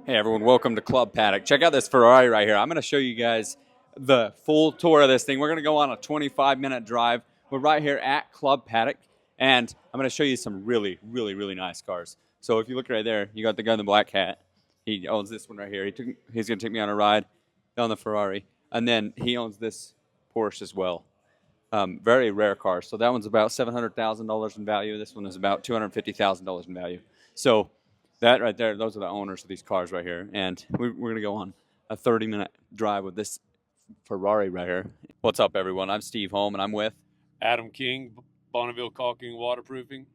Hey everyone, welcome to Club Paddock. Check out this Ferrari right here. I'm going to show you guys the full tour of this thing. We're going to go on a 25-minute drive. We're right here at Club Paddock, and I'm going to show you some really, really, really nice cars. So if you look right there, you got the guy in the black hat. He owns this one right here. He's going to take me on a ride on the Ferrari, and then he owns this Porsche as well. Very rare car. So that one's about $700,000 in value. This one is about $250,000 in value. So that right there, those are the owners of these cars right here. And we're going to go on a 30-minute drive with this Ferrari right here. What's up, everyone? I'm Steve Holm, and I'm with Adam King, Bonneville Caulking Waterproofing.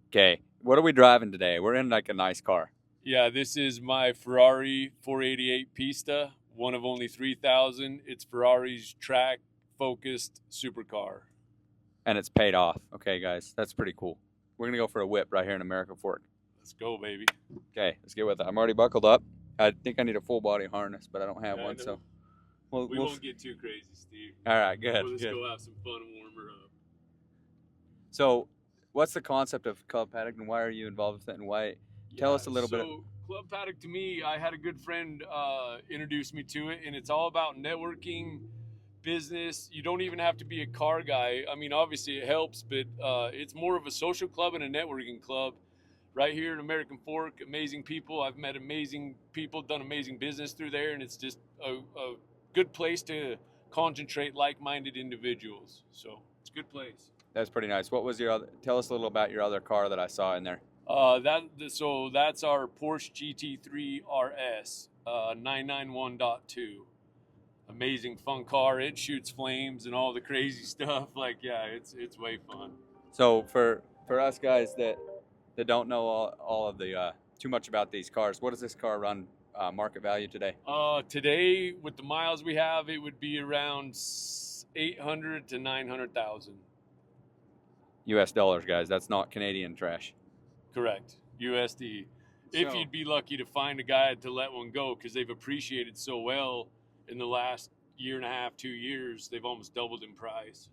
Okay. What are we driving today? We're in like a nice car. Yeah, this is my Ferrari 488 Pista, one of only 3,000. It's Ferrari's track-focused supercar. And it's paid off. Okay, guys, that's pretty cool. We're going to go for a whip right here in American Fork. Let's go, baby. Okay, let's get with it. I'm already buckled up. I think I need a full body harness, but I don't have one, so we won't get too crazy, Steve. All right, good. We'll just good. go have some fun and warm her up. So, what's the concept of Club Paddock, and why are you involved with it, and why? Tell us a little bit. So, Club Paddock, to me, I had a good friend introduce me to it, and it's all about networking, business. You don't even have to be a car guy. I mean, obviously it helps, but it's more of a social club and a networking club. Right here in American Fork, amazing people. I've met amazing people, done amazing business through there, and it's just a good place to concentrate like-minded individuals. So it's a good place. That's pretty nice. What was your other? Tell us a little about your other car that I saw in there. So that's our Porsche GT3 RS 991.2. Amazing fun car. It shoots flames and all the crazy stuff. Like, yeah, it's way fun. So for us guys that don't know all of the too much about these cars, what does this car run market value today? Today, with the miles we have, it would be around 800 to 900,000. U.S. dollars, guys. That's not Canadian trash. Correct. USD. If you'd be lucky to find a guy to let one go, because they've appreciated so well in the last year and a half, 2 years, they've almost doubled in price.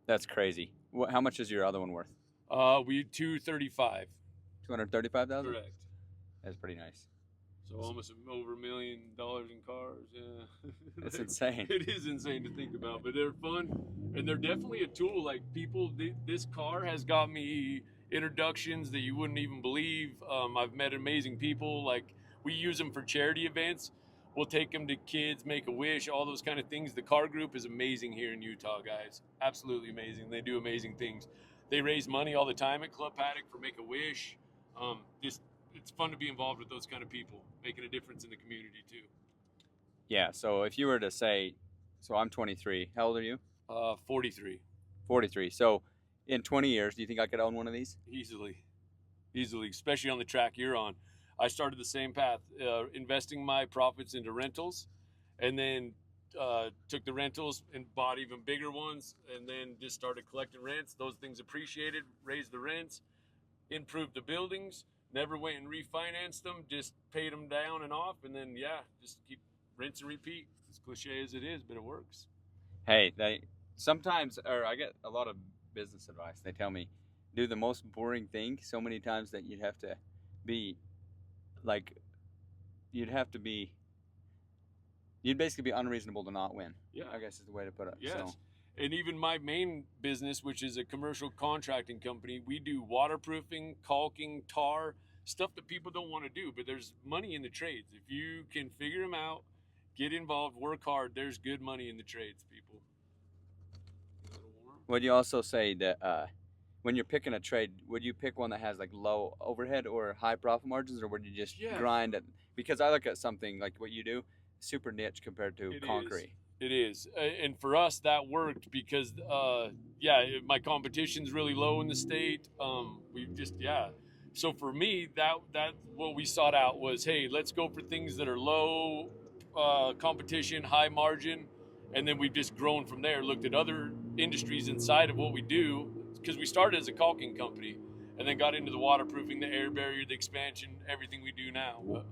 That's crazy. How much is your other one worth? We 235. 235,000. Correct. That's pretty nice. So almost over $1 million in cars. Yeah. That's insane. It is insane to think about, but they're fun, and they're definitely a tool. Like people, this car has got me introductions that you wouldn't even believe. I've met amazing people. Like we use them for charity events. We'll take them to kids, Make-A-Wish, all those kind of things. The car group is amazing here in Utah, guys. Absolutely amazing. They do amazing things. They raise money all the time at Club Paddock for Make-A-Wish. It's fun to be involved with those kind of people, making a difference in the community too. Yeah, so if you were to say, so I'm 23. How old are you? 43. 43. So in 20 years, do you think I could own one of these? Easily, especially on the track you're on. I started the same path, investing my profits into rentals, and then took the rentals and bought even bigger ones, and then just started collecting rents. Those things appreciated, raised the rents, improved the buildings, never went and refinanced them, just paid them down and off, and then, yeah, just keep rinse and repeat. As cliche as it is, but it works. Hey, I get a lot of business advice. They tell me, do the most boring thing so many times that you'd basically be unreasonable to not win. Yeah. I guess is the way to put it. Yes. So. And even my main business, which is a commercial contracting company, we do waterproofing, caulking, tar, stuff that people don't want to do, but there's money in the trades. If you can figure them out, get involved, work hard, there's good money in the trades, people. Would you also say that when you're picking a trade, would you pick one that has like low overhead or high profit margins, or would you just grind it? Because I look at something like what you do, super niche compared to concrete. It is. And for us, that worked because, my competition's really low in the state. So for me, that what we sought out was, hey, let's go for things that are low competition, high margin. And then we've just grown from there, looked at other industries inside of what we do, because we started as a caulking company and then got into the waterproofing, the air barrier, the expansion, everything we do now. But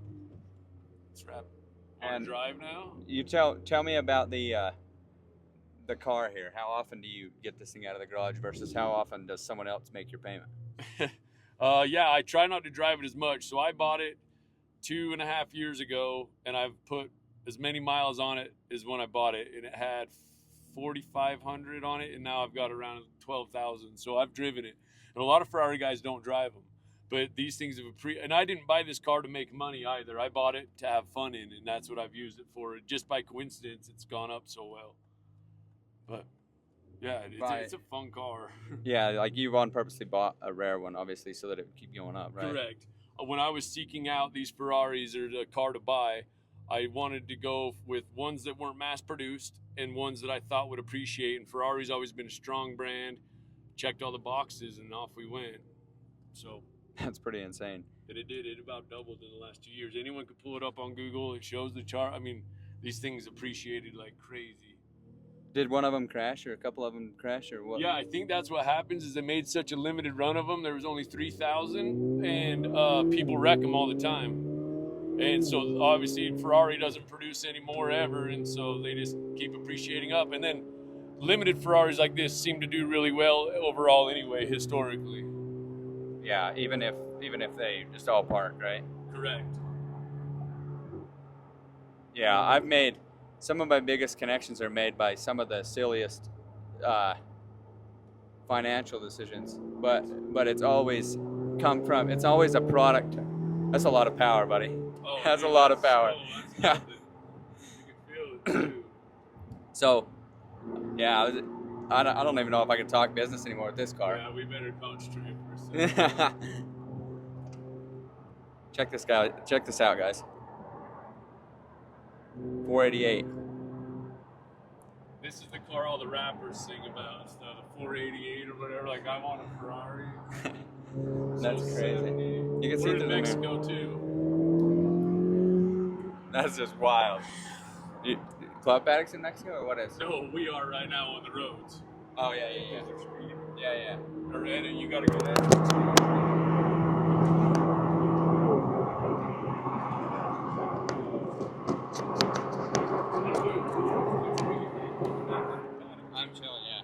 let's wrap on drive now. You tell me about the car here. How often do you get this thing out of the garage versus how often does someone else make your payment? I try not to drive it as much. So I bought it 2.5 years ago, and I've put as many miles on it as when I bought it, and it had 4,500 on it, and now I've got around 12,000. So I've driven it, and a lot of Ferrari guys don't drive them, but these things have and I didn't buy this car to make money either. I bought it to have fun in, and that's what I've used it for. Just by coincidence, it's gone up so well. But yeah, it's a fun car. Yeah, like you've on purposely bought a rare one, obviously, so that it would keep going up, right? Correct. When I was seeking out these Ferraris or the car to buy, I wanted to go with ones that weren't mass produced and ones that I thought would appreciate. And Ferrari's always been a strong brand. Checked all the boxes, and off we went. So that's pretty insane. And it did. It about doubled in the last 2 years. Anyone could pull it up on Google. It shows the chart. I mean, these things appreciated like crazy. Did one of them crash, or a couple of them crash, or what? Yeah, I think that's what happens is they made such a limited run of them. There was only 3,000, and people wreck them all the time. And so obviously Ferrari doesn't produce anymore ever, and so they just keep appreciating up. And then limited Ferraris like this seem to do really well overall anyway, historically. Yeah, even if they just all park, right? Correct. Yeah, I've made some of my biggest connections are made by some of the silliest financial decisions, but it's always come from, it's always a product. That's a lot of power, buddy. Oh, that's a lot of power. That's you can feel it too. So, yeah, I don't even know if I can talk business anymore with this car. Yeah, we better concentrate for a second. Check this out, guys. 488. This is the car all the rappers sing about. It's the 488 or whatever. Like, I want a Ferrari. That's so crazy. 70. You can see We're it in Mexico too. That's just wild. Club Paddock's in Mexico, or what is? No, we are right now on the roads. Oh yeah. Yeah. Redhead, you gotta go there. I'm chilling, yeah.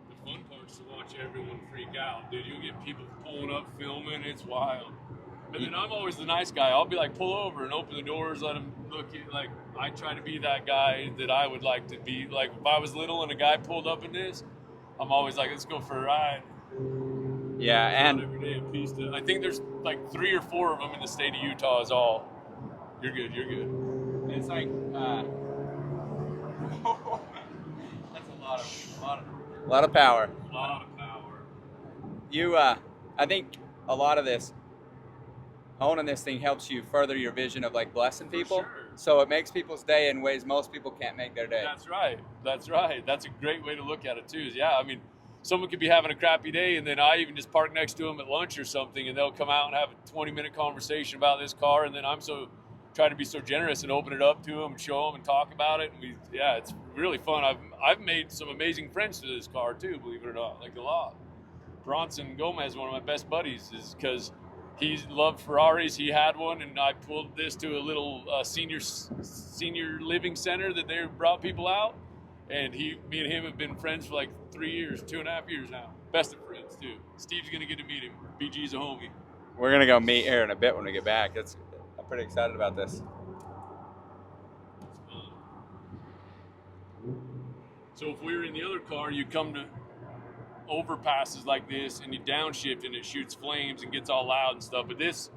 The fun part's to watch everyone freak out, dude. You get people pulling up, filming, it's wild. And then I'm always the nice guy. I'll be like, pull over and open the doors, let them look at, like, I try to be that guy that I would like to be. Like, if I was little and a guy pulled up in this, I'm always like, let's go for a ride. Yeah, and every day at Pista. I think there's like 3 or 4 of them in the state of Utah is all. You're good. it's like that's a lot of power. A lot of power. You, I think a lot of this, owning this thing helps you further your vision of like blessing people. For sure. So it makes people's day in ways most people can't make their day. That's right. That's a great way to look at it too. Is I mean, someone could be having a crappy day, and then I even just park next to them at lunch or something, and they'll come out and have a 20-minute conversation about this car, and then I'm try to be so generous and open it up to them and show them and talk about it. And it's really fun. I've made some amazing friends to this car too, believe it or not, like a lot. Bronson Gomez, one of my best buddies, is because he loved Ferraris. He had one, and I pulled this to a little senior living center that they brought people out. And me and him have been friends for like 3 years, 2.5 years now. Best of friends too. Steve's gonna get to meet him. BG's a homie. We're gonna go meet here in a bit when we get back. I'm pretty excited about this. So if we were in the other car, you come to overpasses like this and you downshift and it shoots flames and gets all loud and stuff. But this,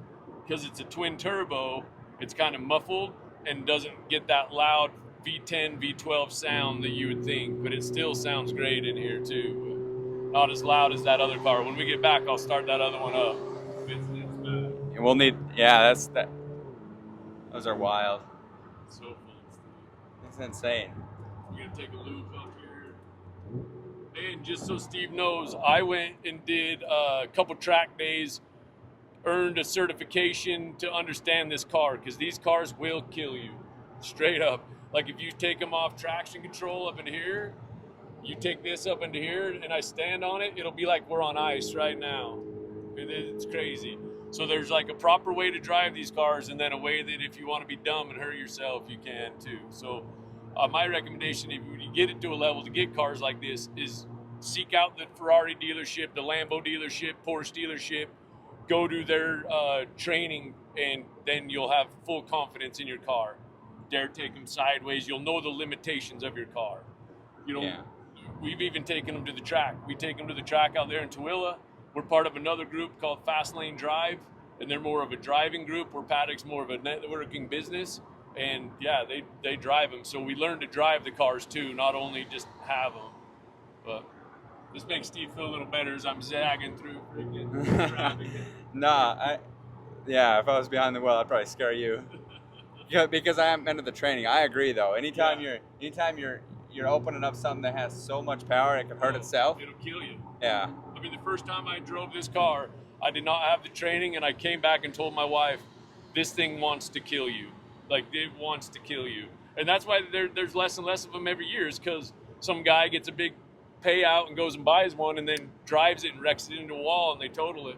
because it's a twin turbo, it's kind of muffled and doesn't get that loud V10, V12 sound that you would think, but it still sounds great in here too. But not as loud as that other car. When we get back, I'll start that other one up. It's bad. And we'll need, those are wild. It's so fun. It's insane. We're gonna take a loop up here. And just so Steve knows, I went and did a couple track days, earned a certification to understand this car, because these cars will kill you, straight up. Like if you take them off traction control up in here, you take this up into here, and I stand on it, it'll be like we're on ice right now. It's crazy. So there's like a proper way to drive these cars, and then a way that if you want to be dumb and hurt yourself, you can too. So my recommendation, if you get it to a level to get cars like this, is seek out the Ferrari dealership, the Lambo dealership, Porsche dealership, go to their training, and then you'll have full confidence in your car. Dare take them sideways. You'll know the limitations of your car. You know, Yeah. we've even taken them to the track. We take them to the track out there in Tooele. We're part of another group called Fast Lane Drive, and they're more of a driving group, where Paddock's more of a networking business. And yeah, they drive them. So we learn to drive the cars too, not only just have them. But this makes Steve feel a little better as I'm zagging through freaking traffic. Nah, yeah, if I was behind the wheel, I'd probably scare you. Yeah, because I am into the training. I agree, though. Anytime you're opening up something that has so much power, it can hurt itself. It'll kill you. Yeah. I mean, the first time I drove this car, I did not have the training, and I came back and told my wife, this thing wants to kill you. Like, it wants to kill you. And that's why there's less and less of them every year, is because some guy gets a big payout and goes and buys one and then drives it and wrecks it into a wall, and they total it.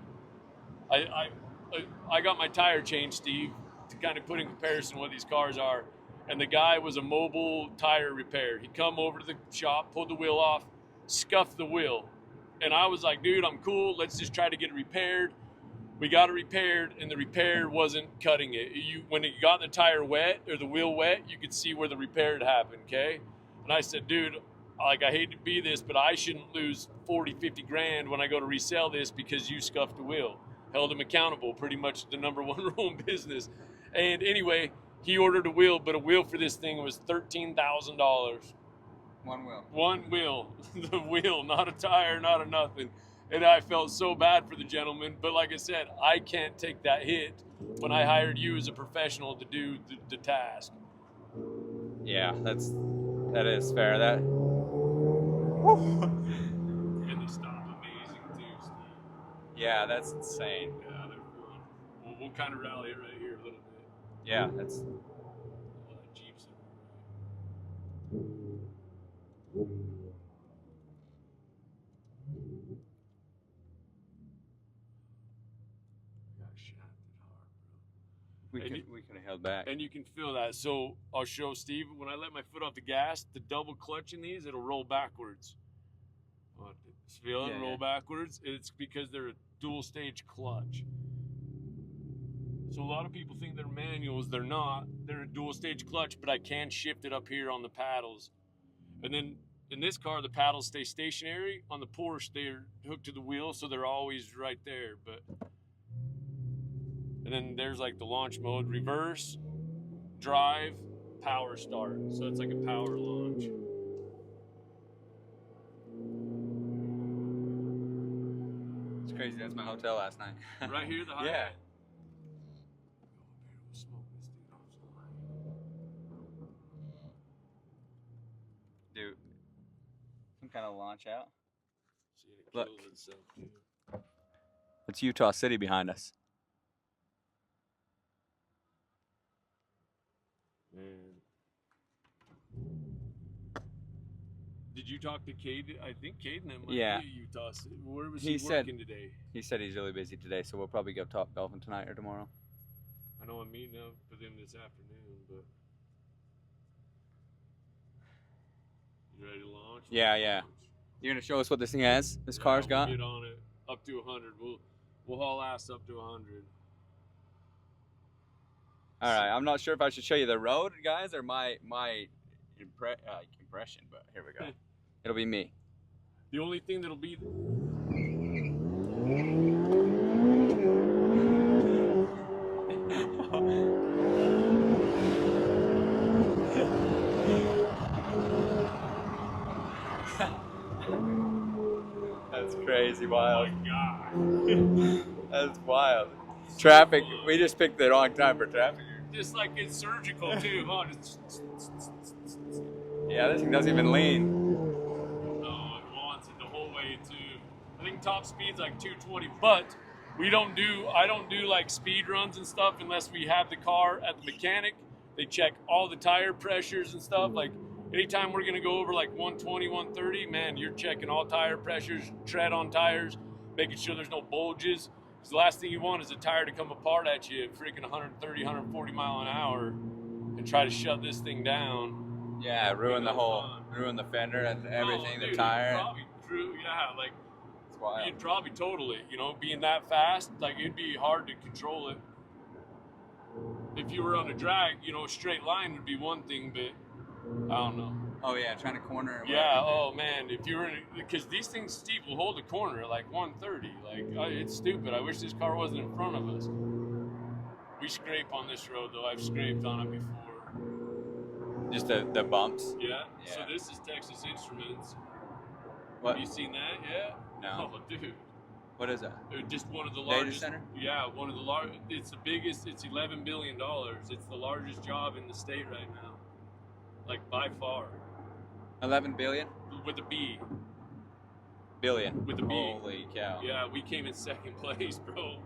I got my tire changed, Steve, to kind of put in comparison what these cars are. And the guy was a mobile tire repair. He come over to the shop, pulled the wheel off, scuffed the wheel. And I was like, dude, I'm cool. Let's just try to get it repaired. We got it repaired, and the repair wasn't cutting it. When it got the tire wet or the wheel wet, you could see where the repair had happened, okay? And I said, dude, like, I hate to be this, but I shouldn't lose 40, 50 grand when I go to resell this because you scuffed the wheel. Held him accountable, pretty much the number one rule in business. And anyway, he ordered a wheel, but a wheel for this thing was $13,000. One wheel. One wheel. The wheel, not a tire, not a nothing. And I felt so bad for the gentleman. But like I said, I can't take that hit when I hired you as a professional to do the task. Yeah, that is fair. And the stop amazing too, Steve. Yeah, that's insane. Yeah, they're fun. We'll kind of rally it right here a little bit. Yeah, that's. Jeeps. We could have held back. And you can feel that. So I'll show Steve, when I let my foot off the gas, the double clutch in these, it'll roll backwards. Feel it roll backwards? It's because they're a dual stage clutch. So a lot of people think they're manuals. They're not. They're a dual stage clutch, but I can shift it up here on the paddles. And then in this car, the paddles stay stationary. On the Porsche, they're hooked to the wheel, so they're always right there. And then there's like the launch mode, reverse, drive, power start. So it's like a power launch. It's crazy. That's my hotel last night. Right here, the high Yeah. Dude, some kind of launch out. Look. It's Utah City behind us. Man. Did you talk to Cade? I think Caden might be at Utah City. Where was he working today? He said he's really busy today, so we'll probably go top golfing tonight or tomorrow. I know I'm meeting up with him this afternoon, but you ready to launch? Yeah. You're gonna show us what this thing has? This car's got? We'll get on it up to 100. We'll haul ass up to 100. All right. I'm not sure if I should show you the road, guys, or my impression, but here we go. It'll be me. The only thing that'll be That's crazy wild. Oh my God. That's wild. Traffic. We just picked the wrong time for traffic. Just like it's surgical too, huh? Yeah, this thing doesn't even lean. No, it wants it the whole way too. I think top speed's like 220, but I don't do like speed runs and stuff unless we have the car at the mechanic. They check all the tire pressures and stuff. Like anytime we're gonna go over like 120, 130, man, you're checking all tire pressures, tread on tires, making sure there's no bulges. Because the last thing you want is a tire to come apart at you at freaking 130, 140 mile an hour and try to shut this thing down. Yeah, ruin the fender and everything, dude, the tire. Probably true, yeah. Like That's wild. You'd probably total it, you know, being that fast, like it'd be hard to control it. If you were on a drag, you know, a straight line would be one thing, but I don't know. Oh yeah, trying to corner it. Yeah, oh man, if you were because these things, Steve, will hold a corner at like 130. Like, it's stupid. I wish this car wasn't in front of us. We scrape on this road, though. I've scraped on it before. Just the bumps. Yeah. So this is Texas Instruments. What? Have you seen that? Yeah. No. Oh, dude. What is that? Just one of the largest. Data center? Yeah, one of the largest. It's the biggest. It's $11 billion. It's the largest job in the state right now. Like, by far. 11 billion? With a B. Billion. With a B. Holy cow. Yeah, we came in second place, bro.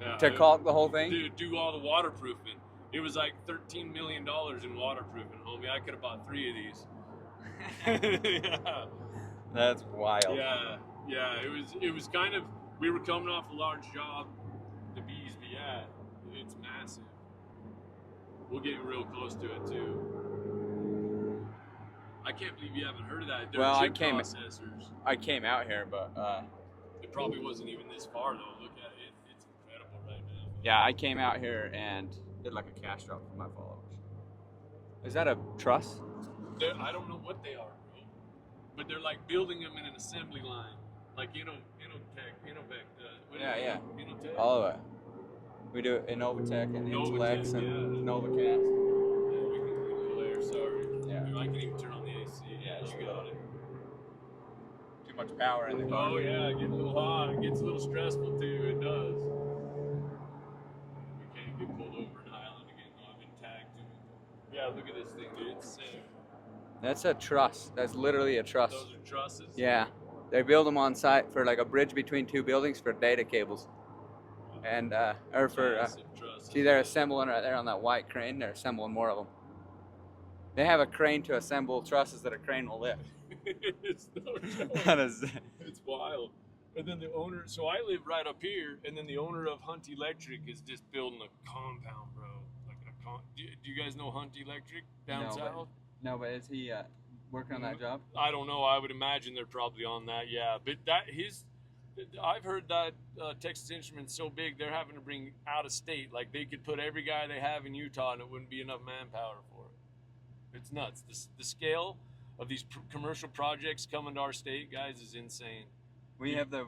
Yeah, To caulk the whole thing? Dude, do all the waterproofing. It was like $13 million in waterproofing, homie. I could have bought 3 of these. Yeah. That's wild. Yeah. It was kind of, we were coming off a large job, the B's, but yeah, it's massive. We'll get real close to it too. I can't believe you haven't heard of that. They're chip processors. I came out here, but it probably wasn't even this far though. Look at it. It's incredible right now. yeah, I came out here and did like a cash drop for my followers. Is that a truss? I don't know what they are, bro. But they're like building them in an assembly line. Like Innotek does. Yeah. Innotek? All of it. We do it in Novatech and Intelex and Novacast. Yeah, we can do a little air, sorry. Yeah. I can even turn on the AC. Yeah, you got it. Too much power in the car. Oh yeah, getting a little hot. It gets a little stressful too. It does. We can't get pulled over in Highland again. No, I've been tagged to it. Yeah, look at this thing, dude. It's sick. That's a truss. That's literally a truss. Those are trusses? Yeah. They build them on site for like a bridge between two buildings for data cables. And, or for, see they're assembling right there on that white crane. They're assembling more of them. They have a crane to assemble trusses that a crane will lift. It's no joke. That is... It's wild. And then the owner, so I live right up here, and then the owner of Hunt Electric is just building a compound, bro. Like do you guys know Hunt Electric down south? No, but is he working on that job? I don't know. I would imagine they're probably on that, yeah. But I've heard that Texas Instruments so big, they're having to bring out of state. Like, they could put every guy they have in Utah, and it wouldn't be enough manpower for it. It's nuts. The scale of these commercial projects coming to our state, guys, is insane. We have the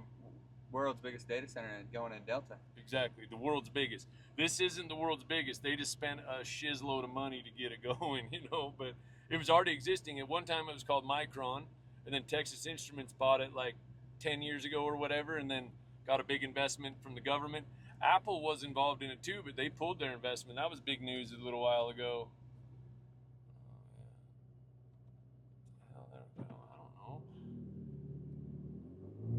world's biggest data center going in Delta. Exactly, the world's biggest. This isn't the world's biggest. They just spent a shizload of money to get it going, you know, but it was already existing. At one time, it was called Micron, and then Texas Instruments bought it like 10 years ago or whatever, and then got a big investment from the government. Apple was involved in it too, but they pulled their investment. That was big news a little while ago. I don't know.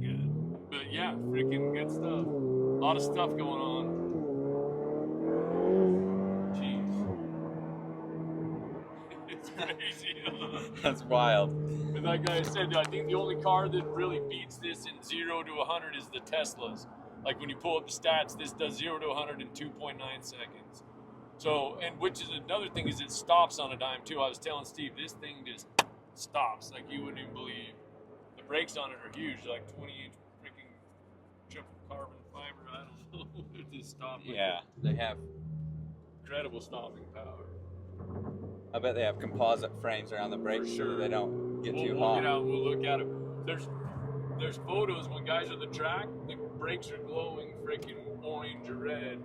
Good. But yeah, freaking good stuff. A lot of stuff going on. Jeez. It's crazy. That's wild. And like I said, I think the only car that really beats this in 0 to 100 is the Teslas. Like, when you pull up the stats, this does 0 to 100 in 2.9 seconds. So, and which is another thing, is it stops on a dime too. I was telling Steve, this thing just stops like you wouldn't even believe. The brakes on it are huge, like 20-inch freaking triple carbon fiber. I don't know. They're just stopping. Yeah, they have Incredible stopping power. I bet they have composite frames around the brakes so they don't get too We'll hot. get out and we'll look at them. There's photos when guys are at the track, the brakes are glowing freaking orange or red.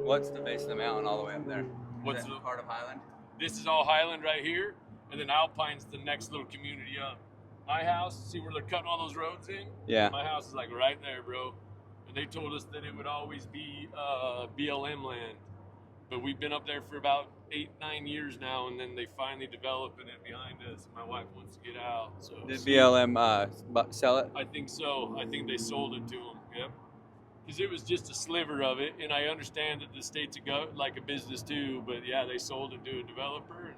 What's the base of the mountain all the way up there? What's Is that the part of Highland? This is all Highland right here, and then Alpine's the next little community up. My house, see where they're cutting all those roads in? Yeah. My house is like right there, bro. And they told us that it would always be BLM land. But we've been up there for about 8-9 years now, and then they finally developing it behind us. My wife wants to get out. So Did BLM sell it? I think so. I think they sold it to them. Yep. Because it was just a sliver of it, and I understand that the state's like a business too. But yeah, they sold it to a developer, and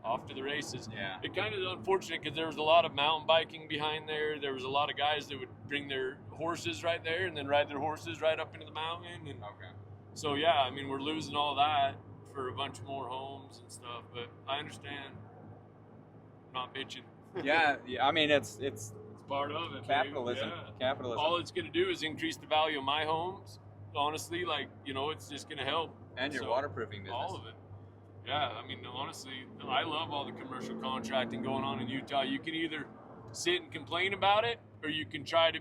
off to the races. Yeah. It kind of unfortunate because there was a lot of mountain biking behind there. There was a lot of guys that would bring their horses right there and then ride their horses right up into the mountain. And Okay. so yeah, I mean, we're losing all that for a bunch more homes and stuff. But I understand. not bitching. Yeah, I mean it's It's part of it. capitalism. Babe. Yeah. Capitalism. All it's going to do is increase the value of my homes. Honestly, like, you know, it's just going to help. And your So, waterproofing business. all of it. Yeah, I mean, honestly, I love all the commercial contracting going on in Utah. You can either sit and complain about it, or you can try to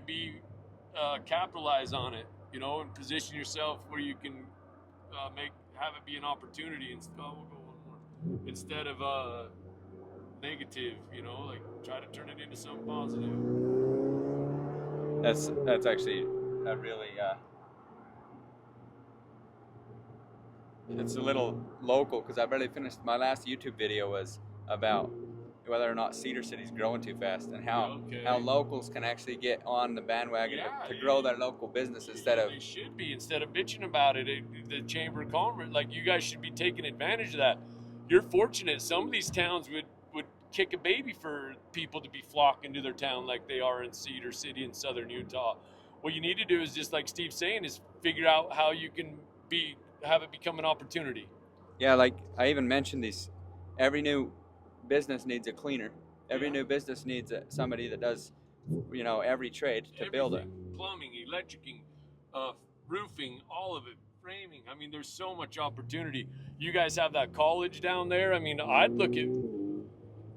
capitalize on it, you know, and position yourself where you can have it be an opportunity. We'll go one more. Instead of negative, you know, like try to turn it into something positive. That's actually a really it's a little local, because I barely finished. My last YouTube video was about whether or not Cedar City's growing too fast, and how locals can actually get on the bandwagon to grow their local business instead of. They should be, instead of bitching about it. The Chamber of Commerce, like, you guys should be taking advantage of that. You're fortunate. Some of these towns would kick a baby for people to be flocking to their town like they are in Cedar City in southern Utah. What you need to do is, just like Steve's saying, is figure out how you can have it become an opportunity. Yeah, like I even mentioned these. Every new business needs a cleaner. Every new business needs somebody that does, you know, every trade to build it. Plumbing, electricing, roofing, all of it, framing. I mean, there's so much opportunity. You guys have that college down there. I mean, I'd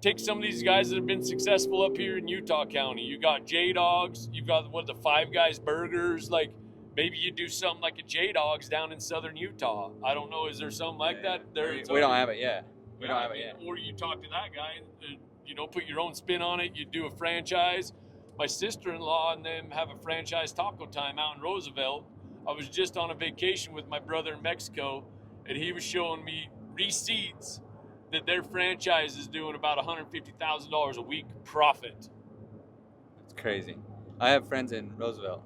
take some of these guys that have been successful up here in Utah County. You got J-Dogs. You've got the Five Guys Burgers. Like, maybe you do something like a J-Dogs down in southern Utah. I don't know. Is there something like that? We don't have it yet. We don't have it yet. Or you talk to that guy, you know, put your own spin on it. You do a franchise. My sister-in-law and them have a franchise taco time out in Roosevelt. I was just on a vacation with my brother in Mexico, and he was showing me receipts that their franchise is doing about $150,000 a week profit. It's crazy. I have friends in Roosevelt.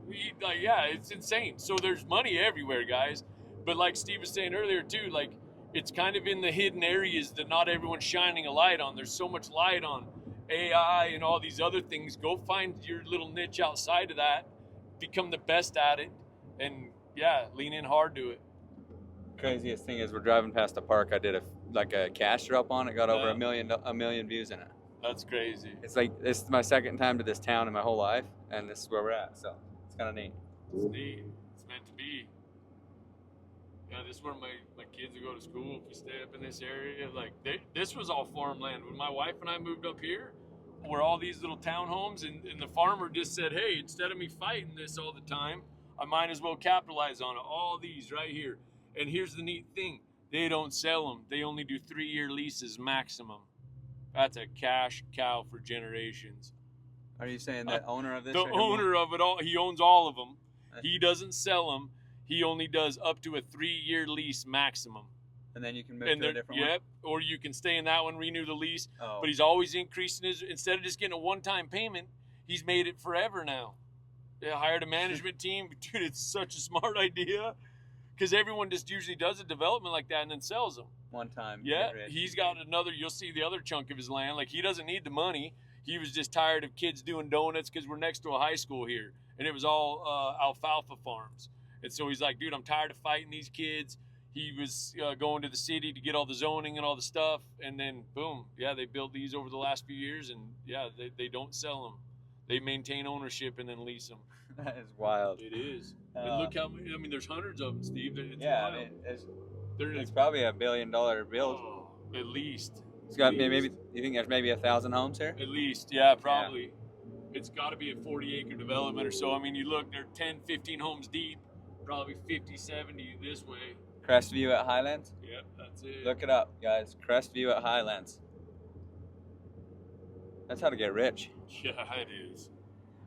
It's insane. So there's money everywhere, guys. But like Steve was saying earlier too, like, it's kind of in the hidden areas that not everyone's shining a light on. There's so much light on AI and all these other things. Go find your little niche outside of that, become the best at it, and lean in hard to it. Craziest thing is, we're driving past a park. I did a cash drop on it. Got over a million views in it. That's crazy. It's my second time to this town in my whole life, and this is where we're at. So it's kind of neat. It's neat. It's meant to be. Yeah, this is where my kids will go to school if we stay up in this area. Like, this was all farmland. When my wife and I moved up here, were all these little townhomes, and the farmer just said, hey, instead of me fighting this all the time, I might as well capitalize on it. All these right here. And here's the neat thing. They don't sell them. They only do 3-year leases maximum. That's a cash cow for generations. Are you saying that owner of this? The owner of it all, he owns all of them. He doesn't sell them. He only does up to a 3-year lease maximum. And then you can move to a different one? Yep, or you can stay in that one, renew the lease. Oh. But he's always increasing instead of just getting a one-time payment, he's made it forever now. They hired a management team. Dude, it's such a smart idea. Because everyone just usually does a development like that and then sells them. One time. Yeah, he's got another, you'll see the other chunk of his land. Like, he doesn't need the money. He was just tired of kids doing donuts because we're next to a high school here. And it was all alfalfa farms. And so he's like, dude, I'm tired of fighting these kids. He was going to the city to get all the zoning and all the stuff. And then, boom, they built these over the last few years. And, they don't sell them. They maintain ownership and then lease them. That is wild. It is. And look how many, there's hundreds of them, Steve. It's wild. It's probably $1 billion build. Oh, at least. It's got maybe, you think there's maybe 1,000 homes here? At least, yeah, probably. Yeah. It's got to be a 40-acre development or so. You look, they're 10, 15 homes deep, probably 50, 70 this way. Crestview at Highlands? Yep, that's it. Look it up, guys. Crestview at Highlands. That's how to get rich. Yeah, it is.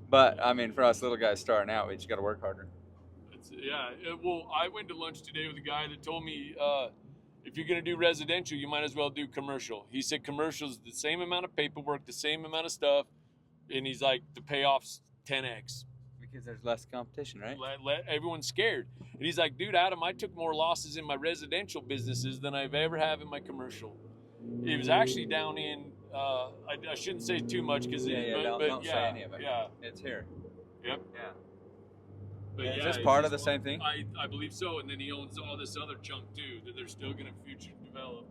But, for us little guys starting out, we just got to work harder. Well, I went to lunch today with a guy that told me if you're going to do residential, you might as well do commercial. He said commercial is the same amount of paperwork, the same amount of stuff, and he's like, the payoff's 10x. Because there's less competition, right? Everyone's scared. And he's like, dude, Adam, I took more losses in my residential businesses than I've ever have in my commercial. It was actually down in, I shouldn't say too much because don't say any of it. Yeah, it's here. Yep. Yeah. But is this part of the same thing? I believe so. And then he owns all this other chunk too that they're still going to future develop.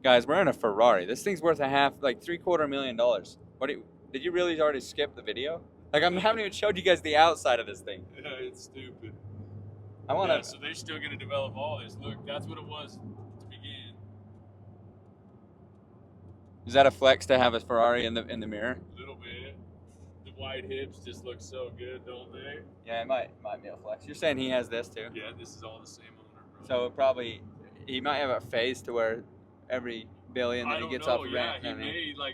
Guys, we're in a Ferrari. This thing's worth like $750,000. Did you really already skip the video? Like, I haven't even showed you guys the outside of this thing. Yeah, it's stupid. I want to. Yeah, so they're still going to develop all this. Look, that's what it was to begin. Is that a flex to have a Ferrari in the mirror? A little bit. The wide hips just look so good, don't they? Yeah, it might be a flex. You're saying he has this too? Yeah, this is all the same owner, bro. So probably he might have a phase to where every billion that he gets off the rent. Yeah, he may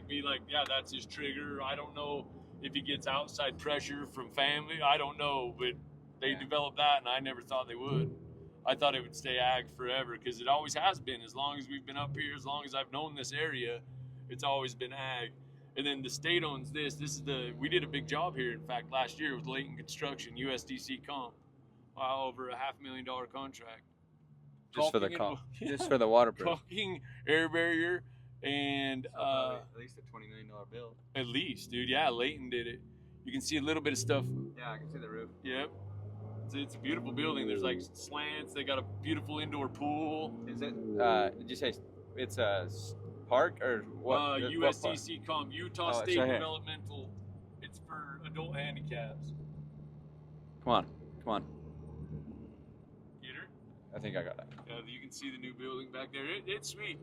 be like, yeah, that's his trigger. I don't know if he gets outside pressure from family. I don't know, but they developed that, and I never thought they would. I thought it would stay ag forever because it always has been. As long as we've been up here, as long as I've known this area, it's always been ag. And then the state owns this. We did a big job here, in fact, last year with Leighton Construction, USDC comp. Wow, over a $500,000 contract. Just for the comp. Just for the waterproof. Caulking, air barrier, and at least a $20 million bill. At least, dude. Yeah, Leighton did it. You can see a little bit of stuff. Yeah, I can see the roof. Yep. It's a beautiful building. There's like slants. They got a beautiful indoor pool. Is it? Did you say it's a park or what? USDC comp, Utah State right Developmental. It's for adult handicaps. Come on. Get her? I think I got it. You can see the new building back there. It's sweet.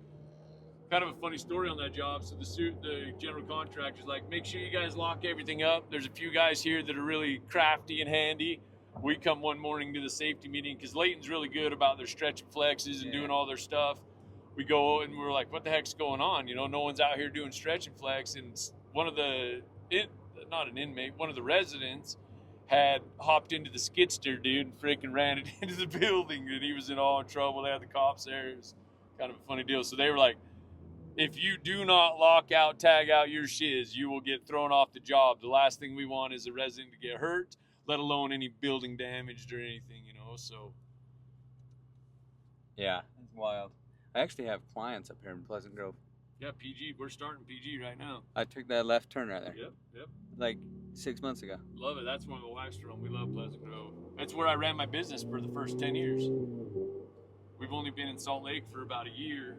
Kind of a funny story on that job. So the general contractor's like, make sure you guys lock everything up. There's a few guys here that are really crafty and handy. We come one morning to the safety meeting because Leighton's really good about their stretch and flexes and doing all their stuff. We go and we're like, what the heck's going on? You know, no one's out here doing stretch and flex. And one of the residents had hopped into the skid steer, dude, and freaking ran it into the building. And he was in all trouble. They had the cops there. It was kind of a funny deal. So they were like, if you do not lock out, tag out your shiz, you will get thrown off the job. The last thing we want is a resident to get hurt, let alone any building damaged or anything, you know, so. Yeah, it's wild. I actually have clients up here in Pleasant Grove. Yeah, PG. We're starting PG right now. I took that left turn right there. Yep. Like 6 months ago. Love it. That's where my wife's from. We love Pleasant Grove. That's where I ran my business for the first 10 years. We've only been in Salt Lake for about a year.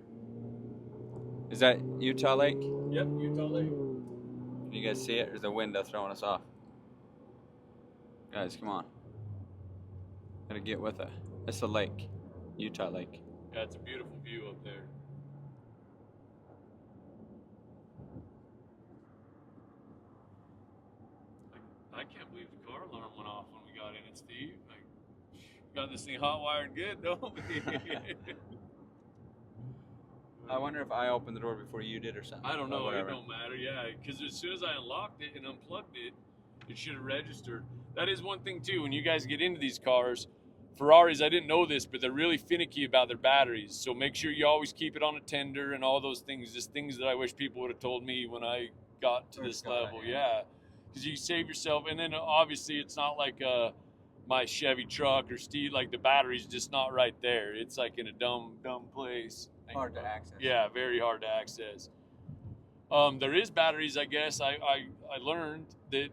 Is that Utah Lake? Yep, Utah Lake. Can you guys see it? Or is the window throwing us off? Guys, come on. Gotta get with it. It's the lake. Utah Lake. Yeah, it's a beautiful view up there. I can't believe the car alarm went off when we got in it, Steve. Like, got this thing hot wired good, don't we? I wonder if I opened the door before you did or something. I don't know. It don't matter. Yeah, because as soon as I unlocked it and unplugged it, it should have registered. That is one thing too. When you guys get into these cars, Ferraris, I didn't know this, but they're really finicky about their batteries. So make sure you always keep it on a tender and all those things. Just things that I wish people would have told me when I got to this level. Yeah, because you save yourself. And then obviously it's not like my Chevy truck or Steve. Like the battery's just not right there. It's like in a dumb place. Hard to access. Yeah, very hard to access. There is batteries, I guess. I learned that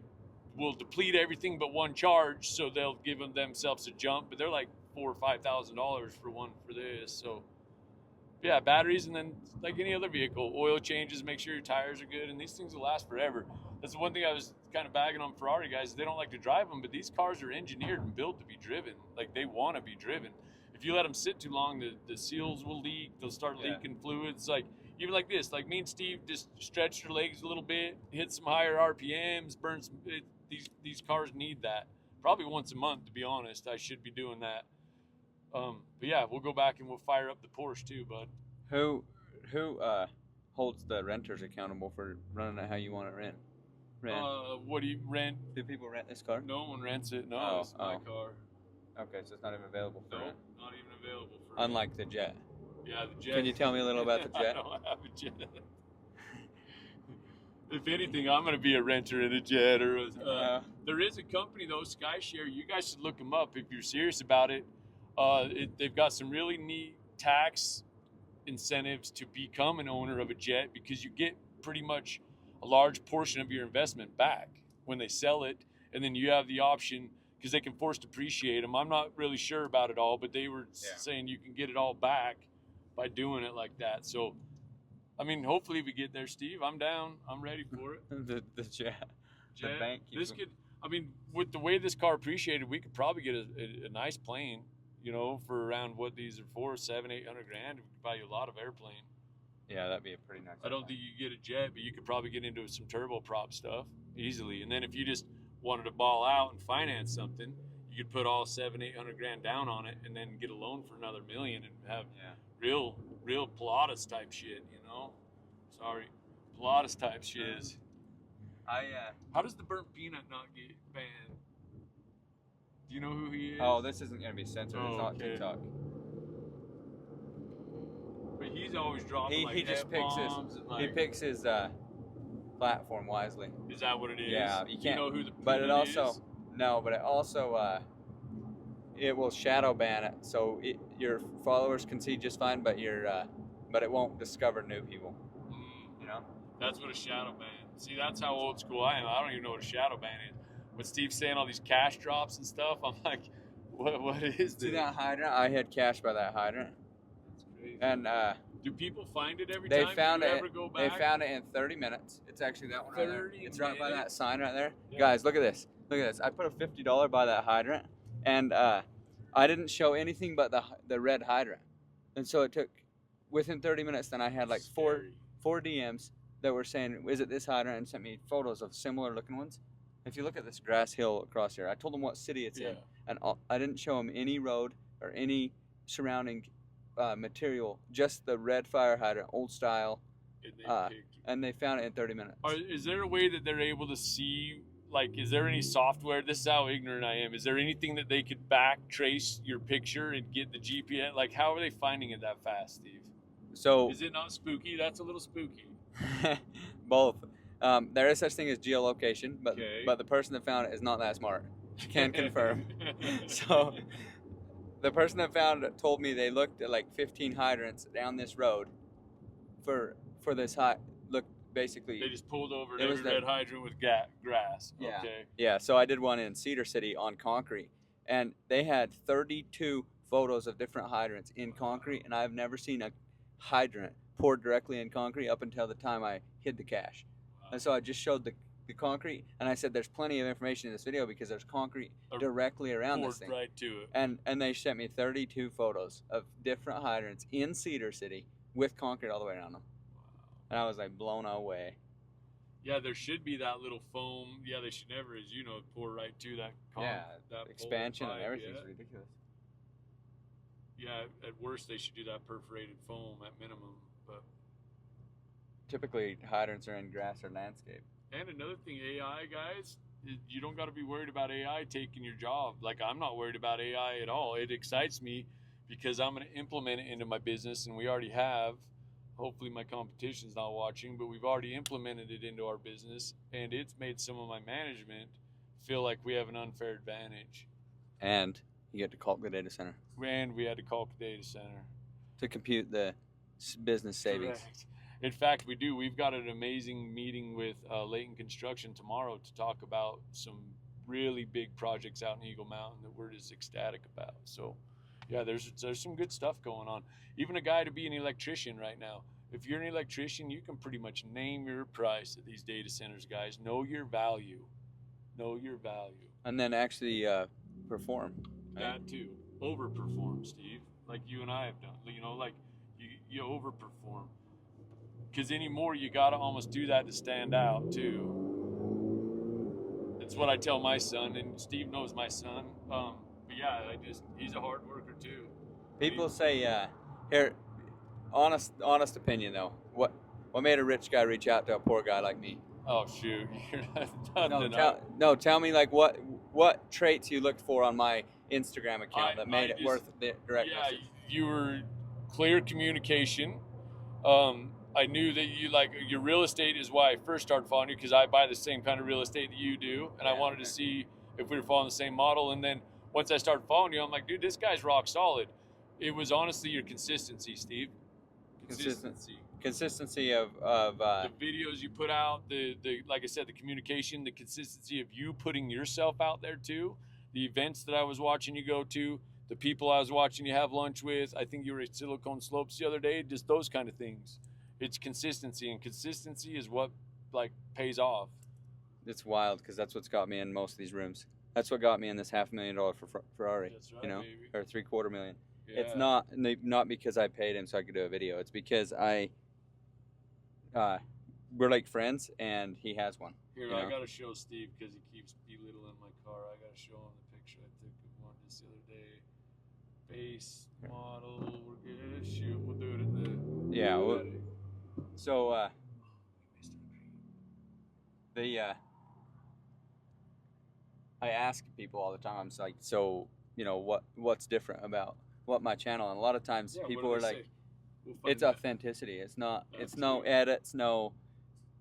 will deplete everything but one charge, so they'll give themselves a jump. But they're like $4,000 or $5,000 for one for this. So yeah, batteries, and then like any other vehicle, oil changes. Make sure your tires are good, and these things will last forever. That's the one thing I was kind of bagging on Ferrari guys. They don't like to drive them, but these cars are engineered and built to be driven. Like they want to be driven. If you let them sit too long, the seals will leak. They'll start leaking fluids. Like even like this, like me and Steve just stretched our legs a little bit, hit some higher RPMs, burn some. These cars need that. Probably once a month, to be honest. I should be doing that. But yeah, we'll go back and we'll fire up the Porsche too, bud. Who holds the renters accountable for running it how you want it rent? What do you rent? Do people rent this car? No one rents it. No, it's my car. Okay, so it's not even available for rent. Not even available for rent. Unlike the Jet. Yeah, the Jet. Can you tell me a little about the Jet? I don't have a Jet. If anything, I'm going to be a renter in a Jet. There is a company, though, SkyShare. You guys should look them up if you're serious about it. They've got some really neat tax incentives to become an owner of a Jet because you get pretty much a large portion of your investment back when they sell it. And then you have the option, because they can force depreciate them. I'm not really sure about it all, but they were saying you can get it all back by doing it like that. So I mean, hopefully we get there, Steve. I'm down. I'm ready for it. the jet. The Jet. bank. This could. I mean, with the way this car appreciated, we could probably get a nice plane. You know, for around what these are for, $700-800 grand. We could buy you a lot of airplane. Yeah, that'd be a pretty nice. I don't think you get a jet, but you could probably get into some turboprop stuff easily. And then if you just wanted to ball out and finance something, you could put all $700-800 grand down on it, and then get a loan for another $1 million and have real Pilatus type shit. You know, sorry, Pilatus type shiz. How does the burnt peanut not get banned? Do you know who he is? Oh, this isn't gonna be censored. It's not TikTok. But he's always dropping He just picks his he picks his platform wisely. Is that what it is? Yeah, you can't. Do you know who the but it also is? no, but it also it will shadow ban it, so your followers can see just fine, but but it won't discover new people. You know. That's what a shadow ban. See, that's how old school I am. I don't even know what a shadow ban is. When Steve's saying all these cash drops and stuff, I'm like, what is this? See that hydrant? I had cash by that hydrant. That's crazy. And do people find it every they time? found Do you it. ever go back? They found it in 30 minutes. It's actually that one right there. 30 It's right by that minutes? sign right there. Yeah. Guys, look at this. Look at this. I put a $50 by that hydrant, and I didn't show anything but the red hydrant. And so it took within 30 minutes. Then I had like four DMs that were saying, "Is it this hydrant?" and sent me photos of similar looking ones. If you look at this grass hill across here, I told them what city it's in, and I didn't show them any road or any surrounding material, just the red fire hydrant, old style, and they found it in 30 minutes. Is there a way that they're able to see, like, is there any software? This is how ignorant I am. Is there anything that they could back trace your picture and get the GPS? Like, how are they finding it that fast, Steve? So is it not spooky? That's a little spooky. Both. There is such thing as geolocation, but the person that found it is not that smart. Can confirm. So the person that found it told me they looked at like 15 hydrants down this road for this look basically. They just pulled over every red hydrant with grass. Yeah. Okay. Yeah. So I did one in Cedar City on concrete, and they had 32 photos of different hydrants in concrete, and I've never seen a hydrant poured directly in concrete up until the time I hid the cash. And so I just showed the concrete, and I said there's plenty of information in this video because there's concrete directly around this thing. Right to it. And they sent me 32 photos of different hydrants in Cedar City with concrete all the way around them. And I was like blown away. Yeah, there should be that little foam. Yeah, they should never, as you know, pour right to that. That expansion and everything's ridiculous. Yeah, at worst they should do that perforated foam at minimum, but typically hydrants are in grass or landscape. And another thing, AI guys, you don't got to be worried about AI taking your job. Like, I'm not worried about AI at all. It excites me because I'm going to implement it into my business, and we already have. Hopefully my competition's not watching, but we've already implemented it into our business, and it's made some of my management feel like we have an unfair advantage. And you get to Caulk the data center. And we had to Caulk the data center to compute the business savings. Correct. In fact, we do. We've got an amazing meeting with Layton Construction tomorrow to talk about some really big projects out in Eagle Mountain that we're just ecstatic about. So, yeah, there's some good stuff going on. Even a guy to be an electrician right now. If you're an electrician, you can pretty much name your price at these data centers, guys. Know your value. Know your value. And then actually perform. Right? That too. Overperform, Steve. Like you and I have done. You know, like you overperform. Because anymore, you got to almost do that to stand out, too. That's what I tell my son, and Steve knows my son. But yeah, he's a hard worker, too. People say, here, honest opinion, though. What made a rich guy reach out to a poor guy like me? Oh, shoot. You're not tell me, like, what traits you looked for on my Instagram account that made it worth the direct message. You were clear communication. I knew that your real estate is why I first started following you, because I buy the same kind of real estate that you do, and I wanted to see if we were following the same model. And then once I started following you, I'm like, dude, this guy's rock solid. It was honestly your consistency, Steve. Consistency of the videos you put out, the like I said, the communication, the consistency of you putting yourself out there too, the events that I was watching you go to, the people I was watching you have lunch with. I think you were at Silicon Slopes the other day, just those kind of things. It's consistency, and consistency is what like pays off. It's wild because that's what's got me in most of these rooms. That's what got me in this $500,000 for Ferrari. That's right, you know, baby. or $750,000. Yeah. It's not because I paid him so I could do a video. It's because we're like friends and he has one. Here, you I know? gotta show Steve because he keeps belittling my car. I gotta show him the picture I took of one just the other day. Base model, we're good. Shoot, we'll do it at the. Yeah. Well, so I ask people all the time. I'm just like, so you know what's different about my channel? And a lot of times people are like, it's authenticity. It's not. It's no edits. No.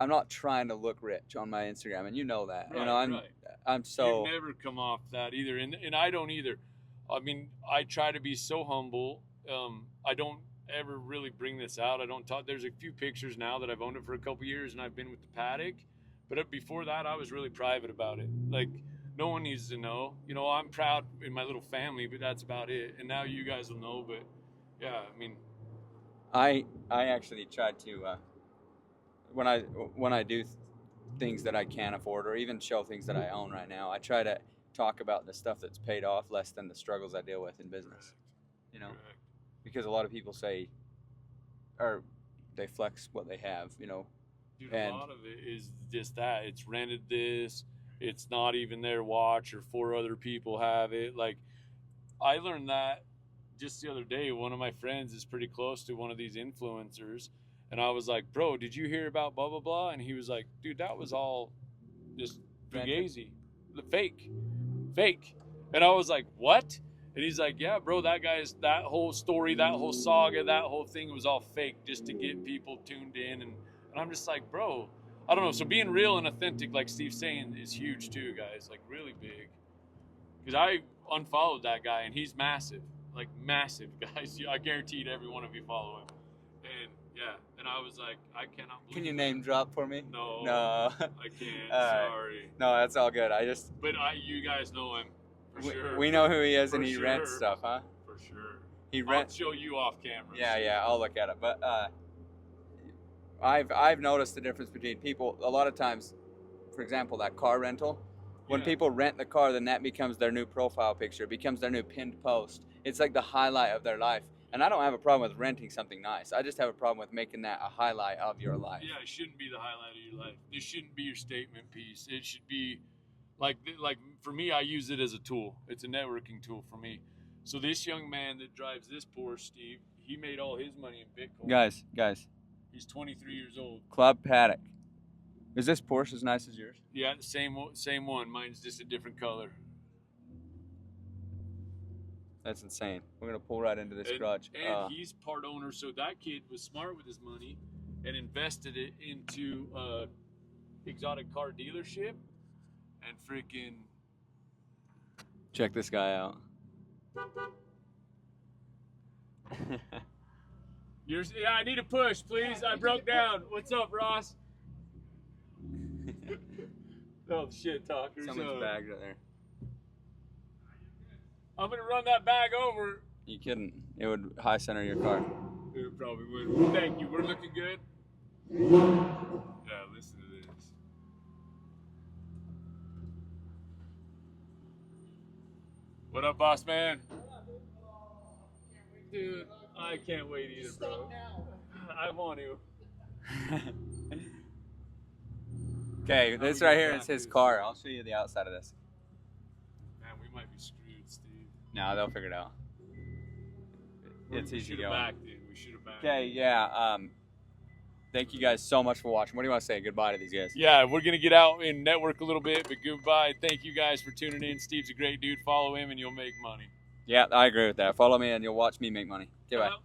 I'm not trying to look rich on my Instagram, and you know that. Right, you know, I'm so. You never come off that either, and I don't either. I mean, I try to be so humble. I don't ever really bring this out. I don't talk. There's a few pictures now that I've owned it for a couple years, and I've been with the Paddock. But before that, I was really private about it. Like, no one needs to know. You know, I'm proud in my little family, but that's about it. And now you guys will know. But yeah, I mean, I actually tried to. When I do things that I can't afford, or even show things that I own right now, I try to talk about the stuff that's paid off less than the struggles I deal with in business. You know, because a lot of people say, or they flex what they have. You know, dude, a lot of it is just that it's rented this. It's not even their watch, or 4 other people have it. Like, I learned that just the other day. One of my friends is pretty close to one of these influencers. And I was like, bro, did you hear about blah, blah, blah? And he was like, dude, that was all just fugazi. The fake. And I was like, what? And he's like, yeah, bro, that whole story, that whole saga, that whole thing was all fake just to get people tuned in. And I'm just like, bro, I don't know. So being real and authentic, like Steve's saying, is huge too, guys. Like, really big. Because I unfollowed that guy, and he's massive. Like, massive, guys. I guaranteed every one of you follow him. And yeah, and I was like, I cannot believe. Can you name drop for me? No, I can't. Sorry. No, that's all good. But you guys know him for sure. We know who he is, and he sure. rents stuff, huh? For sure. I'll show you off camera. Yeah, I'll look at it. But I've noticed the difference between people. A lot of times, for example, that car rental. When people rent the car, then that becomes their new profile picture. It becomes their new pinned post. It's like the highlight of their life. And I don't have a problem with renting something nice. I just have a problem with making that a highlight of your life. Yeah, it shouldn't be the highlight of your life. This shouldn't be your statement piece. It should be like for me, I use it as a tool. It's a networking tool for me. So this young man that drives this Porsche, Steve, he made all his money in Bitcoin. Guys. He's 23 years old. Club Paddock. Is this Porsche as nice as yours? Yeah, same one. Mine's just a different color. That's insane. We're gonna pull right into this garage. And he's part owner, so that kid was smart with his money and invested it into a exotic car dealership and freaking. Check this guy out. Yeah, I need a push, please. I broke down. What's up, Ross? Oh, shit talkers. Someone's bag right there. I'm gonna run that bag over. You kidding? It would high center your car. It probably would. Thank you. We're looking good. Yeah, listen to this. What up, boss man? Dude, I can't wait either, bro. I want to. Okay, this right here is his car. I'll show you the outside of this. Man, we might be screwed, Steve. No, they'll figure it out. It's easy going. We should have backed. Okay, yeah. Thank you guys so much for watching. What do you want to say? Goodbye to these guys. Yeah, we're going to get out and network a little bit, but goodbye. Thank you guys for tuning in. Steve's a great dude. Follow him and you'll make money. Yeah, I agree with that. Follow me and you'll watch me make money. Goodbye.